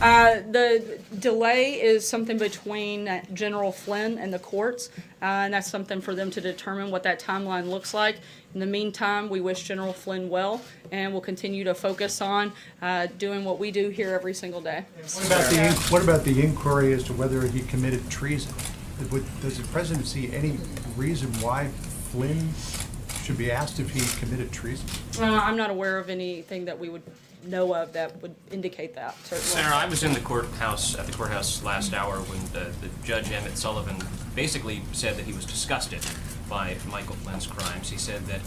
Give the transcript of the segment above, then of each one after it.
The delay is something between General Flynn and the courts, and that's something for them to determine what that timeline looks like. In the meantime, we wish General Flynn well, and we'll continue to focus on doing what we do here every single day. What about the inquiry as to whether he committed treason? Does the president see any reason why Flynn should be asked if he committed treason? I'm not aware of anything that we would know of that would indicate that, certainly. Senator, I was in the courthouse last hour when the Judge Emmett Sullivan basically said that he was disgusted by Michael Flynn's crimes. He said that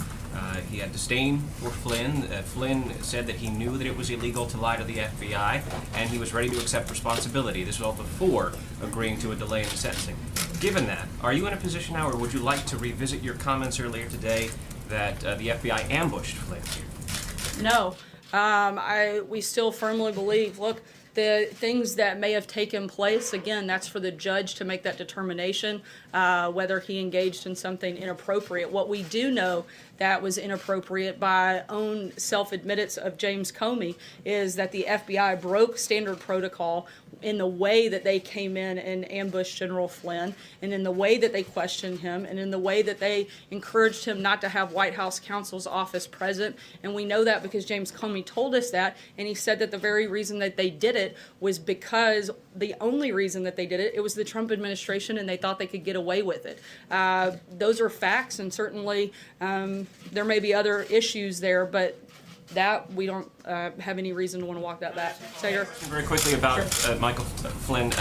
he had disdain for Flynn. Flynn said that he knew that it was illegal to lie to the FBI, and he was ready to accept responsibility. This was all before agreeing to a delay in the sentencing. Given that, are you in a position now, or would you like to revisit your comments earlier today that the FBI ambushed Flynn? No. We still firmly believe, look, the things that may have taken place, again, that's for the judge to make that determination, whether he engaged in something inappropriate. What we do know that was inappropriate by own self-admittance of James Comey is that the FBI broke standard protocol in the way that they came in and ambushed General Flynn, and in the way that they questioned him, and in the way that they encouraged him not to have White House counsel's office present. And we know that because James Comey told us that, and he said that the very reason that they did it was because the only reason that they did it, it was the Trump administration, and they thought they could get away with it. Those are facts, and certainly there may be other issues there, but that we don't have any reason to want to walk that back. Senator? Very quickly about Michael Flynn.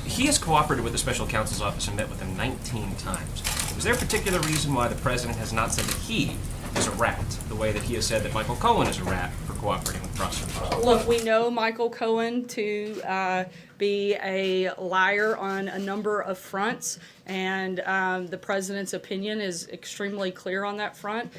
He has cooperated with the special counsel's office and met with him 19 times. Is there a particular reason why the president has not said that he is a rat, the way that he has said that Michael Cohen is a rat for cooperating with prosecutors? Look, we know Michael Cohen to be a liar on a number of fronts, and the president's opinion is extremely clear on that front.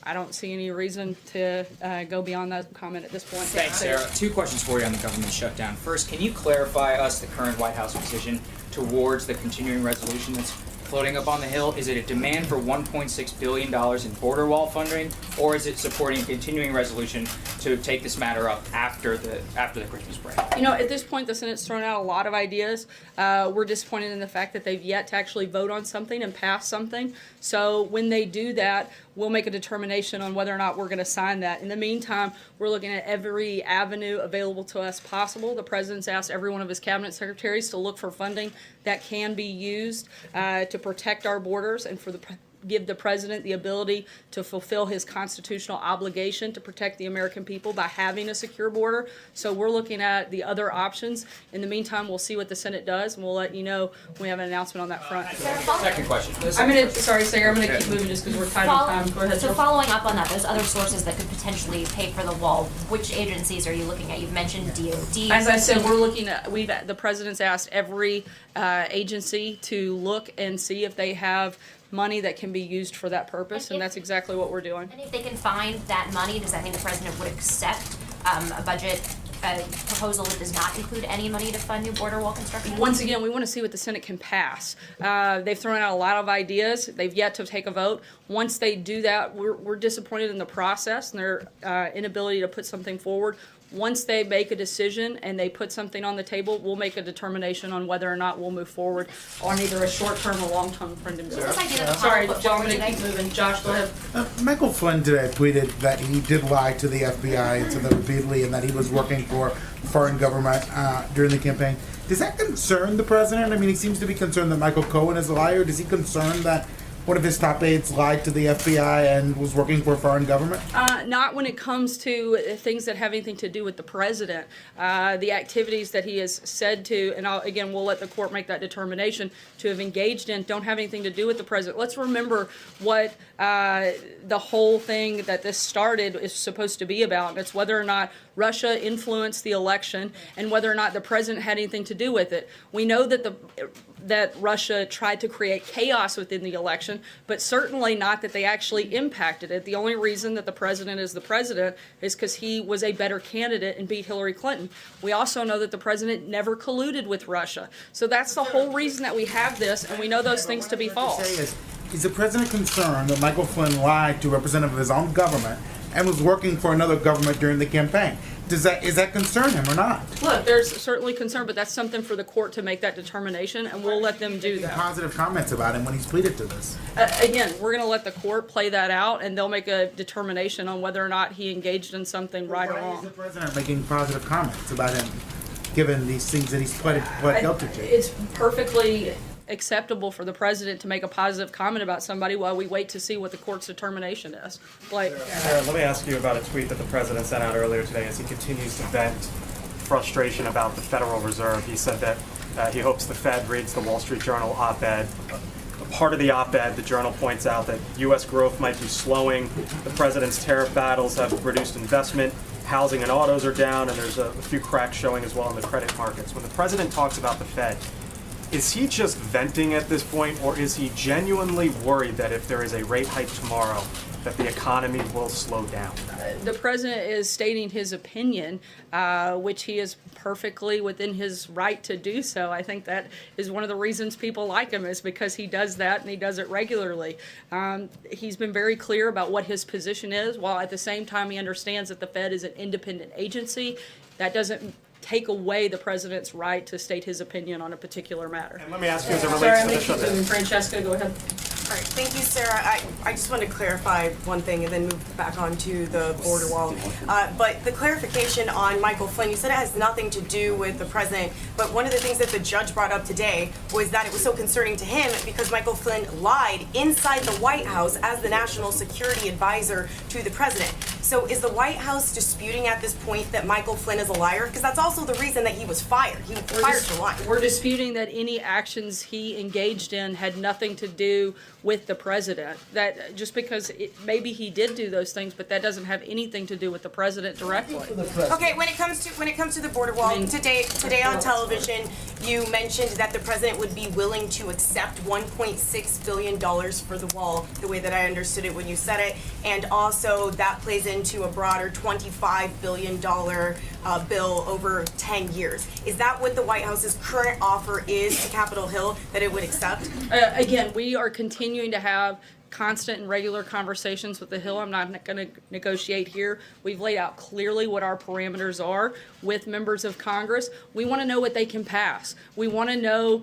I don't see any reason to go beyond that comment at this point. Thanks, Sarah. Two questions for you on the government shutdown. First, can you clarify us the current White House position towards the continuing resolution that's floating up on the Hill? Is it a demand for $1.6 billion in border wall funding, or is it supporting a continuing resolution to take this matter up after the Christmas break? You know, at this point, the Senate's thrown out a lot of ideas. We're disappointed in the fact that they've yet to actually vote on something and pass something. So when they do that, we'll make a determination on whether or not we're going to sign that. In the meantime, we're looking at every avenue available to us possible. The president's asked every one of his cabinet secretaries to look for funding that can be used to protect our borders and for give the president the ability to fulfill his constitutional obligation to protect the American people by having a secure border. So we're looking at the other options. In the meantime, we'll see what the Senate does, and we'll let you know when we have an announcement on that front. Second question. Sorry, Sarah, I'm going to keep moving just because we're tight on time. Go ahead, So following up on that, those other sources that could potentially pay for the wall, which agencies are you looking at? You've mentioned DOD. As I said, we're looking at, the president's asked every agency to look and see if they have money that can be used for that purpose, and that's exactly what we're doing. And if they can find that money, does that mean the president would accept a budget proposal that does not include any money to fund new border wall construction? Once again, we want to see what the Senate can pass. They've thrown out a lot of ideas. They've yet to take a vote. Once they do that, we're disappointed in the process and their inability to put something forward. Once they make a decision and they put something on the table, we'll make a determination on whether or not we'll move forward on either a short-term or long-term funding bill. Sorry, John, I'm going to keep moving. Josh, go ahead. Michael Flynn today tweeted that he did lie to the FBI and to them repeatedly, and that he was working for foreign government during the campaign. Does that concern the president? I mean, he seems to be concerned that Michael Cohen is a liar. Is he concerned that one of his top aides lied to the FBI and was working for a foreign government? Not when it comes to things that have anything to do with the president. The activities that he has said to, and again, we'll let the court make that determination, to have engaged in don't have anything to do with the president. Let's remember what the whole thing that this started is supposed to be about, and it's whether or not Russia influenced the election and whether or not the president had anything to do with it. We know that Russia tried to create chaos within the election, but certainly not that they actually impacted it. The only reason that the president is the president is because he was a better candidate and beat Hillary Clinton. We also know that the president never colluded with Russia. So that's the whole reason that we have this, and we know those things to be false. Is the president concerned that Michael Flynn lied to a representative of his own government and was working for another government during the campaign? is that concern him or not? Look, there's certainly concern, but that's something for the court to make that determination, and we'll let them do that. Positive comments about him when he's pleaded to this. Again, we're going to let the court play that out, and they'll make a determination on whether or not he engaged in something right or Why is the wrong. president making positive comments about him, given these things that he's pled guilty to? It's perfectly acceptable for the president to make a positive comment about somebody while we wait to see what the court's determination is. Like, Sarah, let me ask you about a tweet that the president sent out earlier today as he continues to vent frustration about the Federal Reserve. He said that he hopes the Fed reads the Wall Street Journal op-ed. Part of the op-ed, the Journal points out that U.S. growth might be slowing. The president's tariff battles have reduced investment. Housing and autos are down, and there's a few cracks showing as well in the credit markets. When the president talks about the Fed, is he just venting at this point, or is he genuinely worried that if there is a rate hike tomorrow, that the economy will slow down? the president is stating his opinion, which he is perfectly within his right to do so. I think that is one of the reasons people like him, is because he does that and he does it regularly. He's been very clear about what his position is, while at the same time he understands that the Fed is an independent agency. That doesn't take away the president's right to state his opinion on a particular matter. And let me ask you as it Sorry, relates I'm to going the to keep shutdown. moving. Francesca, go ahead. All right, thank you, Sarah. I just want to clarify one thing and then move back onto the border wall. But the clarification on Michael Flynn, you said it has nothing to do with the president, but one of the things that the judge brought up today was that it was so concerning to him because Michael Flynn lied inside the White House as the national security advisor to the president. So is the White House disputing at this point that Michael Flynn is a liar? Because that's also the reason that he was fired. He was fired for lying. We're disputing that any actions he engaged in had nothing to do with the president. That just because maybe he did do those things, but that doesn't have anything to do with the president directly. Okay, when it comes to the border wall, today on television, you mentioned that the president would be willing to accept $1.6 billion for the wall, the way that I understood it when you said it, and also that plays into a broader $25 billion bill over 10 years. Is that what the White House's current offer is to Capitol Hill, that it would accept? Again, we are continuing to have constant and regular conversations with the Hill. I'm not going to negotiate here. We've laid out clearly what our parameters are with members of Congress. We want to know what they can pass. We want to know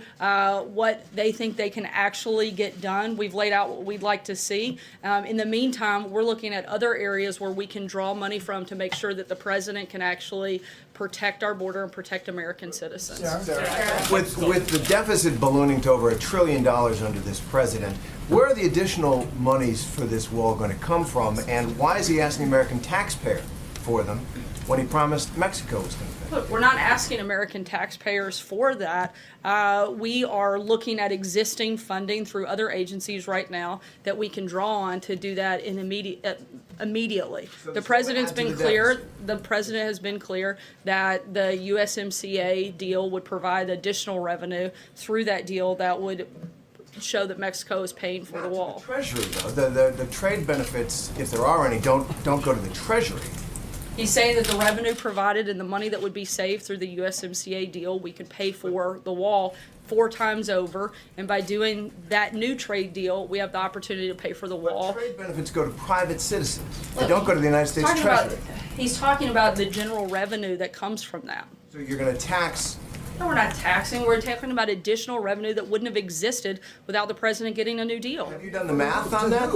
what they think they can actually get done. We've laid out what we'd like to see. In the meantime, we're looking at other areas where we can draw money from to make sure that the president can actually protect our border and protect American citizens. With the deficit ballooning to over $1 trillion under this president, where are the additional monies for this wall going to come from, and why is he asking the American taxpayer for them when he promised Mexico was going to pay? Look, we're not asking American taxpayers for that. We are looking at existing funding through other agencies right now that we can draw on to do that in immediately. The president's been clear. The president has been clear that the USMCA deal would provide additional revenue through that deal that would show that Mexico is paying for the wall. Treasury, though, the trade benefits, if there are any, don't go to the Treasury. He's saying that the revenue provided and the money that would be saved through the USMCA deal, we could pay for the wall 4 times over, and by doing that new trade deal, we have the opportunity to pay for the wall. But trade benefits go to private citizens. They don't go to the United States Talking Treasury. he's talking about the general revenue that comes from that. So you're going to tax. No, we're not taxing. We're talking about additional revenue that wouldn't have existed without the president getting a new deal. Have you done the math on that?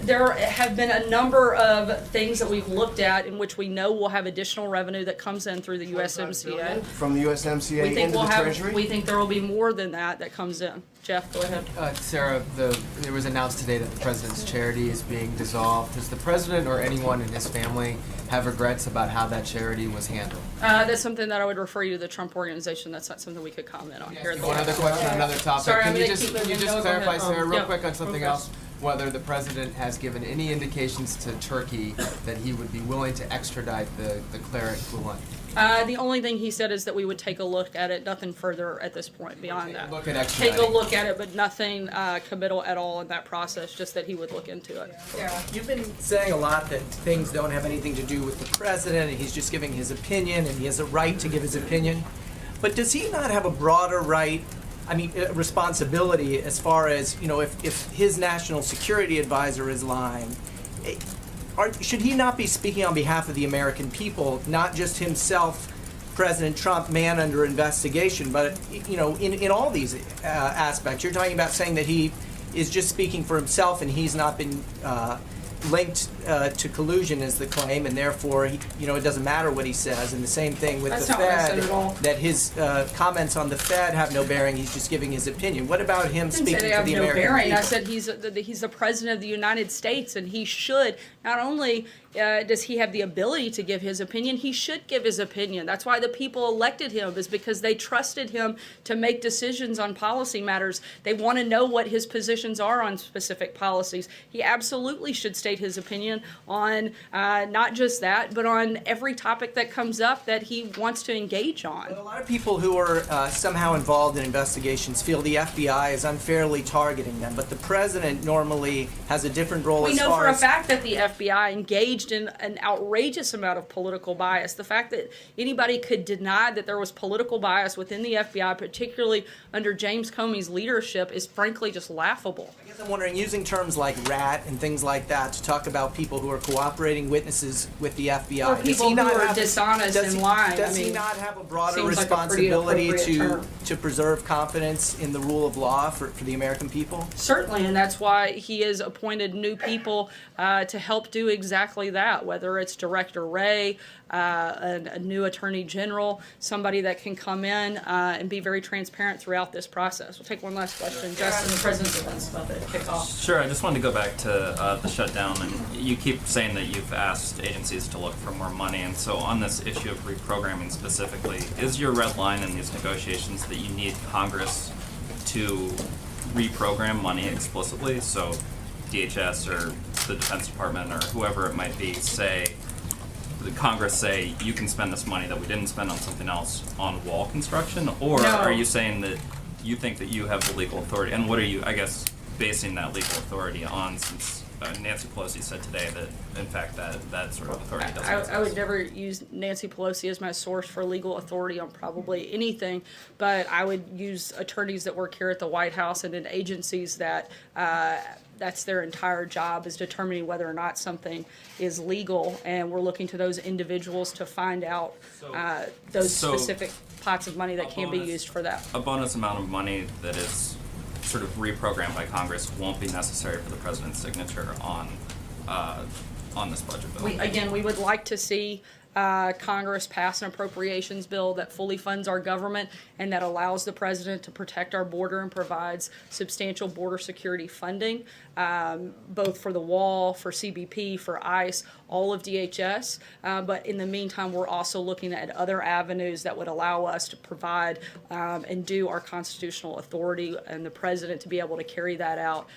There have been a number of things that we've looked at in which we know we'll have additional revenue that comes in through the USMCA. From the USMCA We think into the Treasury? we think there will be more than that comes in. Jeff, go ahead. Sarah, it was announced today that the president's charity is being dissolved. Does the president or anyone in his family have regrets about how that charity was handled? That's something that I would refer you to the Trump organization. That's not something we could comment on here. at the One other moment. question, another topic. Sorry, I'm Can you gonna keep just moving. No, go clarify, ahead. Sarah, real Yeah. quick on something Okay. else? Whether the president has given any indications to Turkey that he would be willing to extradite the cleric Flynn? The only thing he said is that we would take a look at it, nothing further at this point beyond that. Look at Take a extraditing. look at it, but nothing committal at all in that process, just that he would look into it. You've been saying a lot that things don't have anything to do with the president, and he's just giving his opinion, and he has a right to give his opinion. But does he not have a broader right, responsibility as far as, if his national security advisor is lying? should he not be speaking on behalf of the American people, not just himself, President Trump, man under investigation, but in all these aspects? You're talking about saying that he is just speaking for himself and he's not been linked to collusion is the claim, and therefore it doesn't matter what he says. And the same thing with That's the not what I Fed, said at all. that his comments on the Fed have no bearing. He's just giving his opinion. What about him I didn't speaking say they for have the no American bearing. people? I said he's the president of the United States, and he should not only does he have the ability to give his opinion, he should give his opinion. That's why the people elected him, is because they trusted him to make decisions on policy matters. They want to know what his positions are on specific policies. He absolutely should state his opinion on not just that, but on every topic that comes up that he wants to engage on. A lot of people who are somehow involved in investigations feel the FBI is unfairly targeting them, but the president normally has a different role We as know far for a as... fact that the FBI engaged in an outrageous amount of political bias. The fact that anybody could deny that there was political bias within the FBI, particularly under James Comey's leadership, is frankly just laughable. I guess I'm wondering, using terms like rat and things like that to talk about people who are cooperating witnesses with the FBI. Or does people he not who are have- dishonest does and he- lying. Does I he mean, not have a broader seems like a pretty responsibility appropriate term. to preserve confidence in the rule of law for the American people? Certainly, and that's why he has appointed new people to help do exactly that, whether it's Director Wray, a new Attorney General, somebody that can come in and be very transparent throughout this process. We'll take one last question. Justin, the President's events about to kick off. Sure, I just wanted to go back to the shutdown, and you keep saying that you've asked agencies to look for more money, and so on this issue of reprogramming specifically, is your red line in these negotiations that you need Congress to reprogram money explicitly? So DHS or the Defense Department or whoever it might be the Congress say you can spend this money that we didn't spend on something else on wall construction, or No. are you saying that you think that you have the legal authority, and what are you, I guess, basing that legal authority on, since Nancy Pelosi said today that in fact that sort of authority doesn't exist? I would never use Nancy Pelosi as my source for legal authority on probably anything, but I would use attorneys that work here at the White House and in agencies that that's their entire job, is determining whether or not something is legal, and we're looking to those individuals to find out those So specific pots of money that a can be bonus- used for that. A bonus amount of money that is sort of reprogrammed by Congress won't be necessary for the president's signature on this budget bill. We would like to see Congress pass an appropriations bill that fully funds our government and that allows the president to protect our border and provides substantial border security funding, both for the wall, for CBP, for ICE, all of DHS. But in the meantime, we're also looking at other avenues that would allow us to provide and do our constitutional authority and the president to be able to carry that out